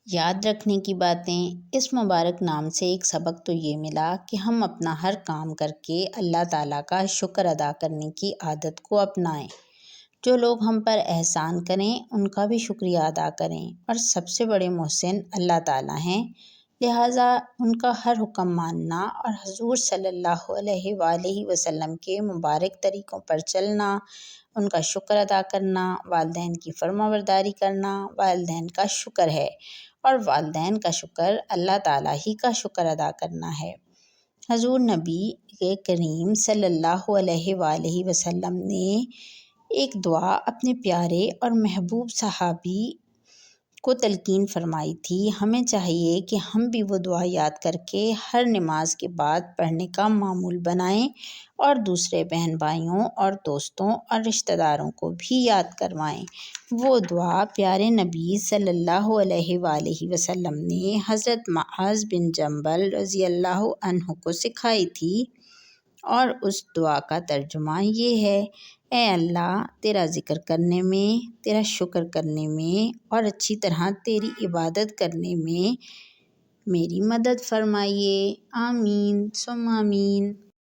یاد رکھنے کی باتیں، اس مبارک نام سے ایک سبق تو یہ ملا کہ ہم اپنا ہر کام کر کے اللہ تعالیٰ کا شکر ادا کرنے کی عادت کو اپنائیں۔ جو لوگ ہم پر احسان کریں ان کا بھی شکریہ ادا کریں، اور سب سے بڑے محسن اللہ تعالیٰ ہیں، لہٰذا ان کا ہر حکم ماننا اور حضور صلی اللہ علیہ وآلہ وسلم کے مبارک طریقوں پر چلنا، ان کا شکر ادا کرنا، والدین کی فرمانبرداری کرنا والدین کا شکر ہے، اور والدین کا شکر اللہ تعالیٰ ہی کا شکر ادا کرنا ہے۔ حضور نبی کریم صلی اللہ علیہ وآلہ وسلم نے ایک دعا اپنے پیارے اور محبوب صحابی کو تلقین فرمائی تھی۔ ہمیں چاہیے کہ ہم بھی وہ دعا یاد کر کے ہر نماز کے بعد پڑھنے کا معمول بنائیں، اور دوسرے بہن بھائیوں اور دوستوں اور رشتہ داروں کو بھی یاد کروائیں۔ وہ دعا پیارے نبی صلی اللہ علیہ وآلہ وسلم نے حضرت معاذ بن جبل رضی اللہ عنہ کو سکھائی تھی، اور اس دعا کا ترجمہ یہ ہے: اے اللہ، تیرا ذکر کرنے میں، تیرا شکر کرنے میں اور اچھی طرح تیری عبادت کرنے میں میری مدد فرمائیے۔ آمین ثم آمین۔